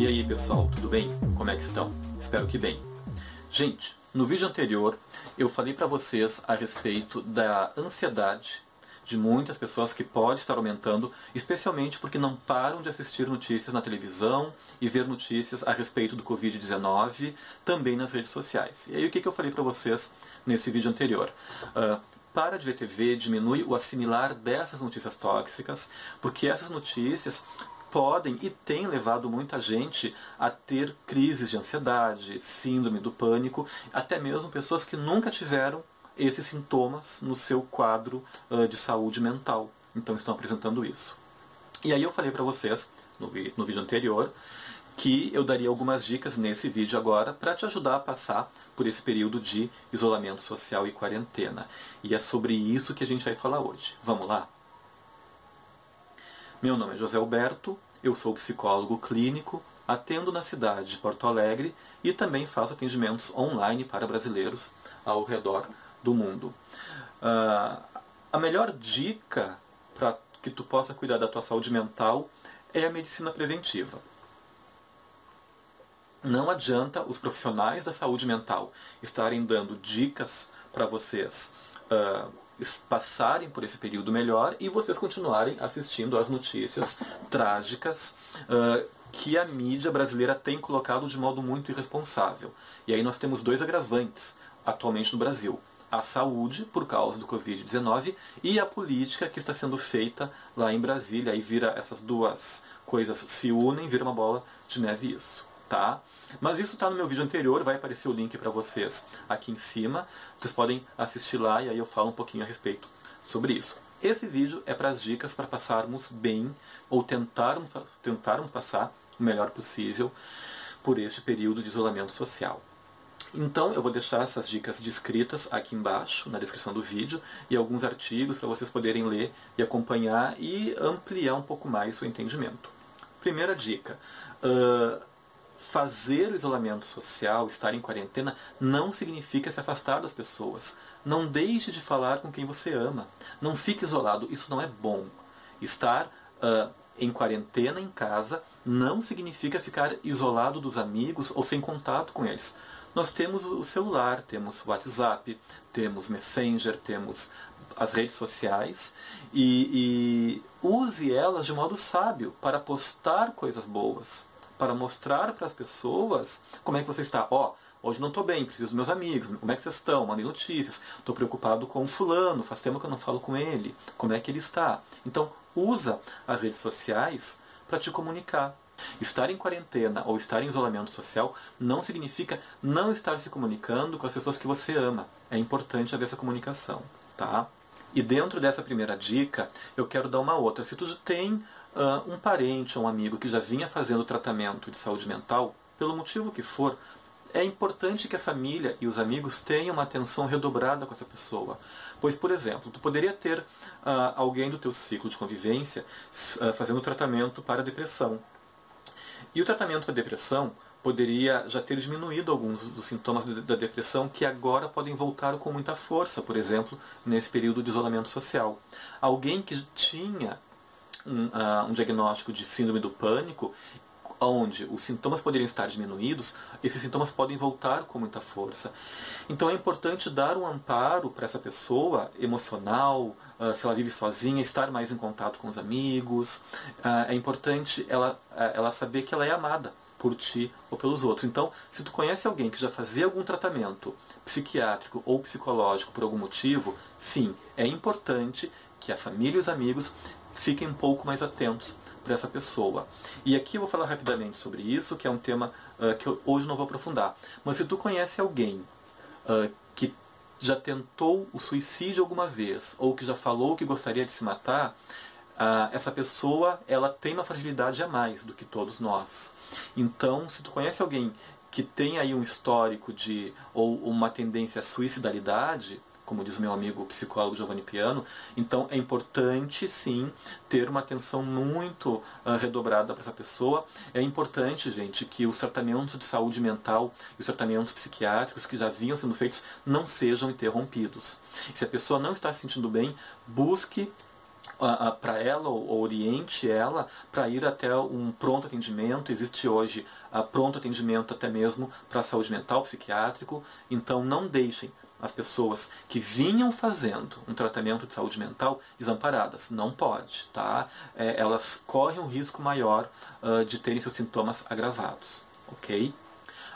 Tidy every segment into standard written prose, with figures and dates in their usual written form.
E aí pessoal, tudo bem? Como é que estão? Espero que bem. Gente, no vídeo anterior eu falei para vocês a respeito da ansiedade de muitas pessoas que pode estar aumentando, especialmente porque não param de assistir notícias na televisão e ver notícias a respeito do Covid-19 também nas redes sociais. E aí o que eu falei para vocês nesse vídeo anterior? Para de ver TV, diminui o assimilar dessas notícias tóxicas, porque essas notícias podem e têm levado muita gente a ter crises de ansiedade, síndrome do pânico, até mesmo pessoas que nunca tiveram esses sintomas no seu quadro de saúde mental. Então estão apresentando isso. E aí eu falei para vocês, no vídeo anterior, que eu daria algumas dicas nesse vídeo agora para te ajudar a passar por esse período de isolamento social e quarentena. E é sobre isso que a gente vai falar hoje. Vamos lá? Meu nome é José Alberto, eu sou psicólogo clínico, atendo na cidade de Porto Alegre e também faço atendimentos online para brasileiros ao redor do mundo. A melhor dica para que tu possa cuidar da tua saúde mental é a medicina preventiva. Não adianta os profissionais da saúde mental estarem dando dicas para vocês passarem por esse período melhor e vocês continuarem assistindo às notícias trágicas que a mídia brasileira tem colocado de modo muito irresponsável. E aí nós temos dois agravantes atualmente no Brasil: a saúde por causa do Covid-19 e a política que está sendo feita lá em Brasília. Aí vira essas duas coisas se unem, vira uma bola de neve isso, tá? Mas isso está no meu vídeo anterior, vai aparecer o link para vocês aqui em cima. Vocês podem assistir lá e aí eu falo um pouquinho a respeito sobre isso. Esse vídeo é para as dicas para passarmos bem, ou tentarmos passar o melhor possível por este período de isolamento social. Então eu vou deixar essas dicas descritas aqui embaixo, na descrição do vídeo, e alguns artigos para vocês poderem ler e acompanhar e ampliar um pouco mais o seu entendimento. Primeira dica: fazer o isolamento social, estar em quarentena, não significa se afastar das pessoas. Não deixe de falar com quem você ama. Não fique isolado, isso não é bom. Estar em quarentena em casa não significa ficar isolado dos amigos ou sem contato com eles. Nós temos o celular, temos o WhatsApp, temos Messenger, temos as redes sociais e use elas de modo sábio para postar coisas boas, para mostrar para as pessoas como é que você está. Hoje não estou bem, preciso dos meus amigos, como é que vocês estão? Mandem notícias, estou preocupado com o fulano, faz tempo que eu não falo com ele, como é que ele está? Então, usa as redes sociais para te comunicar. Estar em quarentena ou estar em isolamento social não significa não estar se comunicando com as pessoas que você ama. É importante haver essa comunicação, tá? E dentro dessa primeira dica, eu quero dar uma outra. Se tu já tem um parente ou um amigo que já vinha fazendo tratamento de saúde mental, pelo motivo que for, é importante que a família e os amigos tenham uma atenção redobrada com essa pessoa. Pois, por exemplo, tu poderia ter alguém do teu ciclo de convivência fazendo tratamento para depressão. E o tratamento para depressão poderia já ter diminuído alguns dos sintomas da depressão que agora podem voltar com muita força, por exemplo, nesse período de isolamento social. Alguém que tinha um diagnóstico de síndrome do pânico, onde os sintomas poderiam estar diminuídos, esses sintomas podem voltar com muita força. Então é importante dar um amparo para essa pessoa emocional, se ela vive sozinha, estar mais em contato com os amigos. É importante ela saber que ela é amada por ti ou pelos outros. Então, se tu conhece alguém que já fazia algum tratamento psiquiátrico ou psicológico por algum motivo, sim, é importante que a família e os amigos fiquem um pouco mais atentos para essa pessoa. E aqui eu vou falar rapidamente sobre isso, que é um tema que eu hoje não vou aprofundar. Mas se tu conhece alguém que já tentou o suicídio alguma vez, ou que já falou que gostaria de se matar, essa pessoa ela tem uma fragilidade a mais do que todos nós. Então, se tu conhece alguém que tem aí um histórico ou uma tendência à suicidalidade, como diz o meu amigo psicólogo Giovanni Piano, então é importante sim ter uma atenção muito redobrada para essa pessoa. É importante, gente, que os tratamentos de saúde mental e os tratamentos psiquiátricos que já vinham sendo feitos não sejam interrompidos. Se a pessoa não está se sentindo bem, busque para ela, ou oriente ela para ir até um pronto atendimento. Existe hoje pronto atendimento até mesmo para saúde mental, psiquiátrico. Então não deixem as pessoas que vinham fazendo um tratamento de saúde mental desamparadas. Não pode, tá? Elas correm um risco maior de terem seus sintomas agravados, ok?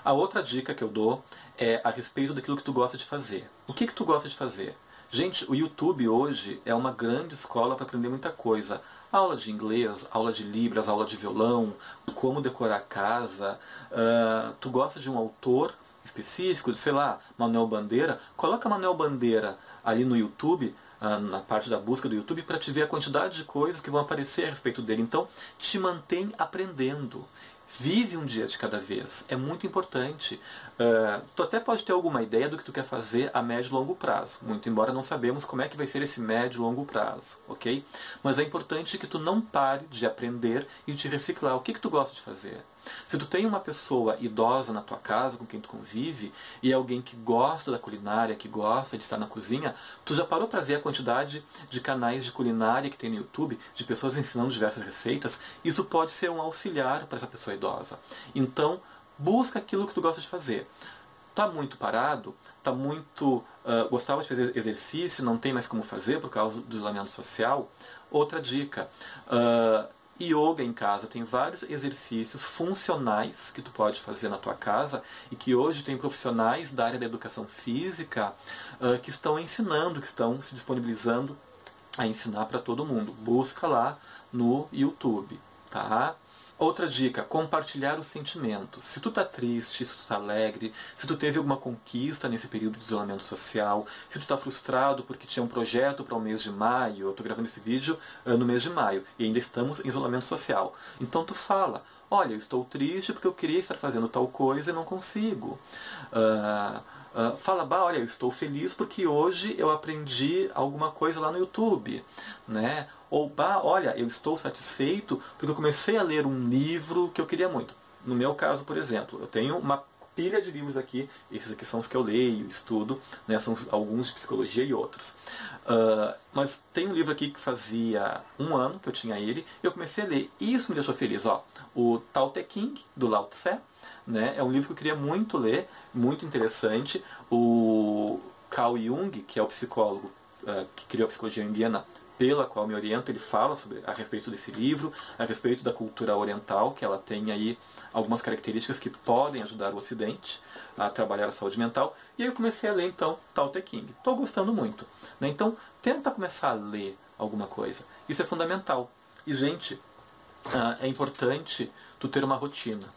A outra dica que eu dou é a respeito daquilo que tu gosta de fazer. O que tu gosta de fazer? Gente, o YouTube hoje é uma grande escola para aprender muita coisa. Aula de inglês, aula de libras, aula de violão, como decorar a casa. Tu gosta de um autor específico, de, sei lá, Manuel Bandeira? Coloca Manuel Bandeira ali no YouTube, na parte da busca do YouTube, para te ver a quantidade de coisas que vão aparecer a respeito dele. Então, te mantém aprendendo. Vive um dia de cada vez. É muito importante. Tu até pode ter alguma ideia do que tu quer fazer a médio e longo prazo. Muito embora não sabemos como é que vai ser esse médio e longo prazo, ok? Mas é importante que tu não pare de aprender e de reciclar. O que tu gosta de fazer? Se tu tem uma pessoa idosa na tua casa, com quem tu convive, e é alguém que gosta da culinária, que gosta de estar na cozinha, tu já parou para ver a quantidade de canais de culinária que tem no YouTube, de pessoas ensinando diversas receitas? Isso pode ser um auxiliar para essa pessoa idosa. Então, busca aquilo que tu gosta de fazer. Tá muito parado, tá muito... gostava de fazer exercício, não tem mais como fazer por causa do isolamento social? Outra dica... yoga em casa, tem vários exercícios funcionais que tu pode fazer na tua casa e que hoje tem profissionais da área da educação física que estão ensinando, que estão se disponibilizando a ensinar para todo mundo. Busca lá no YouTube, tá? Outra dica, compartilhar os sentimentos. Se tu tá triste, se tu tá alegre, se tu teve alguma conquista nesse período de isolamento social, se tu tá frustrado porque tinha um projeto para o mês de maio, eu tô gravando esse vídeo no mês de maio, e ainda estamos em isolamento social. Então tu fala, olha, eu estou triste porque eu queria estar fazendo tal coisa e não consigo. Fala, olha, eu estou feliz porque hoje eu aprendi alguma coisa lá no YouTube, né? Ou, olha, eu estou satisfeito porque eu comecei a ler um livro que eu queria muito. No meu caso, por exemplo, eu tenho uma pilha de livros aqui, esses aqui são os que eu leio, estudo, né? São alguns de psicologia e outros. Mas tem um livro aqui que fazia 1 ano que eu tinha ele, e eu comecei a ler, e isso me deixou feliz. O Tao Te Ching, do Lao Tse, né? É um livro que eu queria muito ler, muito interessante. O Carl Jung, que é o psicólogo que criou a psicologia junguiana, pela qual me oriento, ele fala a respeito desse livro, a respeito da cultura oriental, que ela tem aí algumas características que podem ajudar o Ocidente a trabalhar a saúde mental. E aí eu comecei a ler, então, Tao Te Ching. Estou gostando muito, né? Então, tenta começar a ler alguma coisa. Isso é fundamental. E, gente, é importante tu ter uma rotina.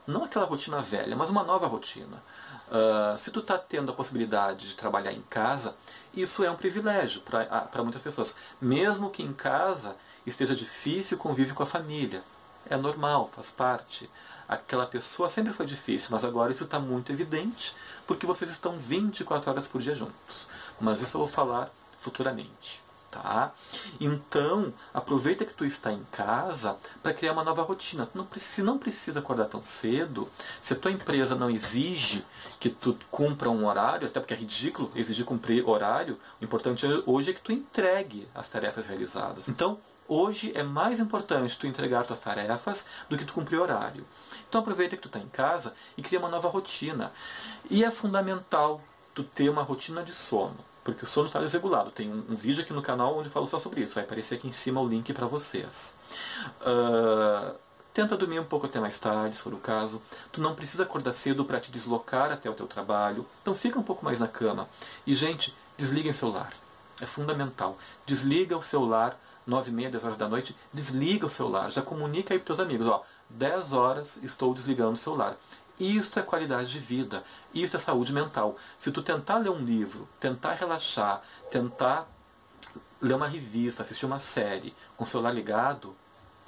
Não aquela rotina velha, mas uma nova rotina. Se tu está tendo a possibilidade de trabalhar em casa, isso é um privilégio para muitas pessoas. Mesmo que em casa esteja difícil o convívio com a família. É normal, faz parte. Aquela pessoa sempre foi difícil, mas agora isso está muito evidente, porque vocês estão 24 horas por dia juntos. Mas isso eu vou falar futuramente. Tá? Então, aproveita que tu está em casa para criar uma nova rotina. Se não precisa acordar tão cedo, se a tua empresa não exige que tu cumpra um horário, até porque é ridículo exigir cumprir horário, o importante hoje é que tu entregue as tarefas realizadas. Então, hoje é mais importante tu entregar tuas tarefas do que tu cumprir horário. Então aproveita que tu está em casa e cria uma nova rotina. E é fundamental tu ter uma rotina de sono. Porque o sono está desregulado. Tem um vídeo aqui no canal onde eu falo só sobre isso. Vai aparecer aqui em cima o link para vocês. Tenta dormir um pouco até mais tarde, se for o caso. Tu não precisa acordar cedo para te deslocar até o teu trabalho. Então fica um pouco mais na cama. E, gente, desliguem o celular. É fundamental. Desliga o celular, 9h30, 10 horas da noite. Desliga o celular. Já comunica aí para os teus amigos. 10 horas estou desligando o celular. Isso é qualidade de vida, isso é saúde mental. Se tu tentar ler um livro, tentar relaxar, tentar ler uma revista, assistir uma série com o celular ligado,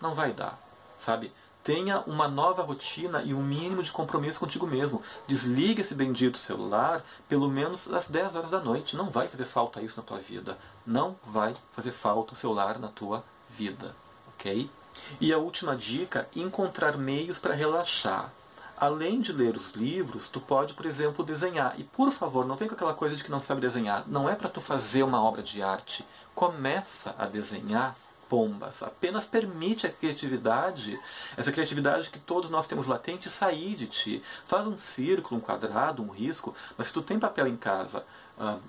não vai dar, sabe? Tenha uma nova rotina e um mínimo de compromisso contigo mesmo. Desliga esse bendito celular pelo menos às 10 horas da noite. Não vai fazer falta isso na tua vida. Não vai fazer falta o celular na tua vida, ok? E a última dica, encontrar meios para relaxar. Além de ler os livros, tu pode, por exemplo, desenhar. E, por favor, não vem com aquela coisa de que não sabe desenhar. Não é para tu fazer uma obra de arte começa a desenhar pombas. Apenas permite a criatividade, essa criatividade que todos nós temos latente, sair de ti. Faz um círculo, um quadrado, um risco, mas se tu tem papel em casa,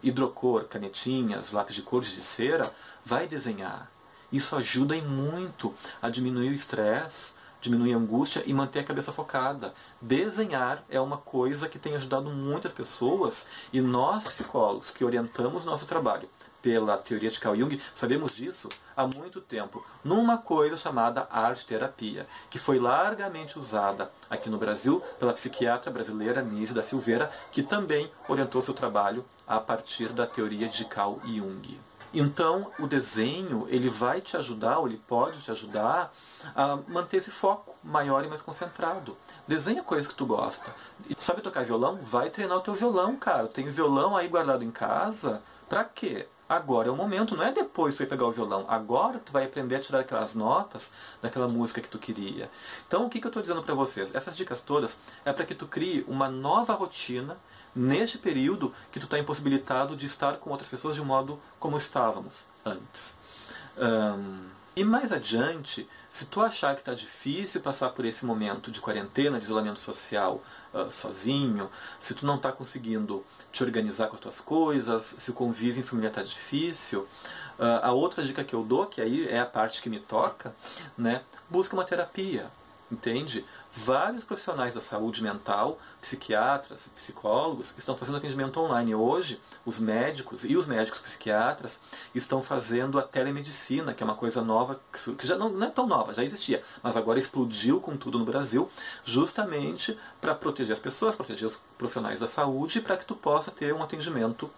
hidrocor, canetinhas, lápis de cor, de cera, vai desenhar. Isso ajuda em muito a diminuir o estresse, diminuir a angústia e manter a cabeça focada. Desenhar é uma coisa que tem ajudado muitas pessoas e nós, psicólogos, que orientamos o nosso trabalho pela teoria de Carl Jung, sabemos disso há muito tempo, numa coisa chamada arte-terapia, que foi largamente usada aqui no Brasil pela psiquiatra brasileira Nise da Silveira, que também orientou seu trabalho a partir da teoria de Carl Jung. Então, o desenho, ele vai te ajudar, ou ele pode te ajudar a manter esse foco maior e mais concentrado. Desenha coisas que tu gosta. E sabe tocar violão? Vai treinar o teu violão, cara. Tem violão aí guardado em casa. Pra quê? Agora é o momento, não é depois tu ir pegar o violão. Agora tu vai aprender a tirar aquelas notas daquela música que tu queria. Então, o que eu estou dizendo para vocês? Essas dicas todas é para que tu crie uma nova rotina neste período que tu está impossibilitado de estar com outras pessoas de um modo como estávamos antes. E mais adiante, se tu achar que está difícil passar por esse momento de quarentena, de isolamento social sozinho, se tu não está conseguindo te organizar com as tuas coisas, se o convívio em família está difícil, a outra dica que eu dou, que aí é a parte que me toca, né, busca uma terapia, entende? Vários profissionais da saúde mental, psiquiatras, psicólogos, estão fazendo atendimento online. Hoje, os médicos e os médicos psiquiatras estão fazendo a telemedicina, que é uma coisa nova, que já não é tão nova, já existia, mas agora explodiu com tudo no Brasil, justamente para proteger as pessoas, proteger os profissionais da saúde, para que tu possa ter um atendimento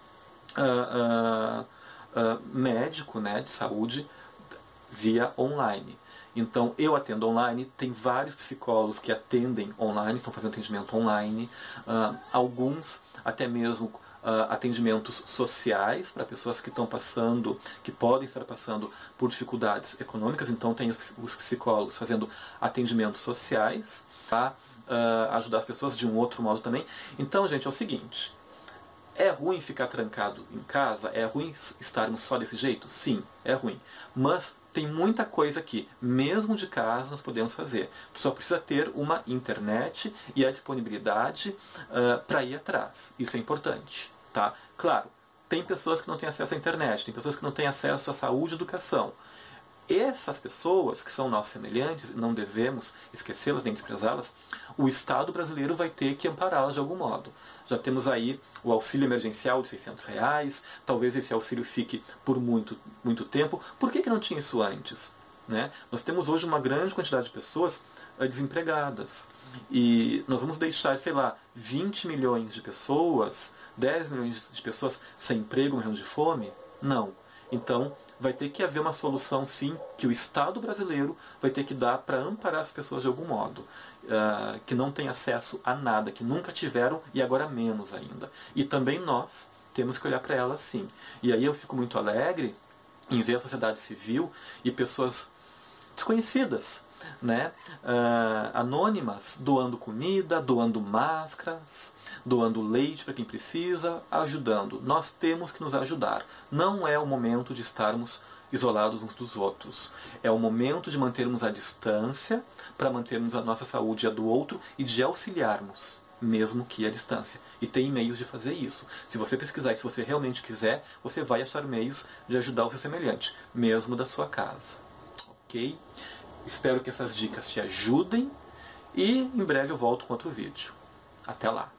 médico, né, de saúde via online. Então, eu atendo online, tem vários psicólogos que atendem online, estão fazendo atendimento online, alguns até mesmo atendimentos sociais para pessoas que estão passando, que podem estar passando por dificuldades econômicas, então tem os psicólogos fazendo atendimentos sociais para ajudar as pessoas de um outro modo também. Então, gente, é o seguinte, é ruim ficar trancado em casa? É ruim estarmos só desse jeito? Sim, é ruim. Mas tem muita coisa que, mesmo de casa, nós podemos fazer. Tu só precisa ter uma internet e a disponibilidade para ir atrás. Isso é importante, tá? Claro, tem pessoas que não têm acesso à internet, tem pessoas que não têm acesso à saúde e educação. Essas pessoas, que são nós semelhantes, não devemos esquecê-las nem desprezá-las, o Estado brasileiro vai ter que ampará-las de algum modo. Já temos aí o auxílio emergencial de R$600, talvez esse auxílio fique por muito tempo. Por que não tinha isso antes? Né? Nós temos hoje uma grande quantidade de pessoas desempregadas. E nós vamos deixar, sei lá, 20 milhões de pessoas, 10 milhões de pessoas sem emprego, morrendo de fome? Não. Então, vai ter que haver uma solução, sim, que o Estado brasileiro vai ter que dar para amparar as pessoas de algum modo, que não têm acesso a nada, que nunca tiveram e agora menos ainda. E também nós temos que olhar para elas, sim. E aí eu fico muito alegre em ver a sociedade civil e pessoas desconhecidas, né, anônimas, doando comida, doando máscaras, doando leite para quem precisa, ajudando. Nós temos que nos ajudar. Não é o momento de estarmos isolados uns dos outros. É o momento de mantermos a distância, para mantermos a nossa saúde e a do outro e de auxiliarmos, mesmo que à distância. E tem meios de fazer isso. Se você pesquisar e se você realmente quiser, você vai achar meios de ajudar o seu semelhante, mesmo da sua casa. Ok? Espero que essas dicas te ajudem e em breve eu volto com outro vídeo. Até lá!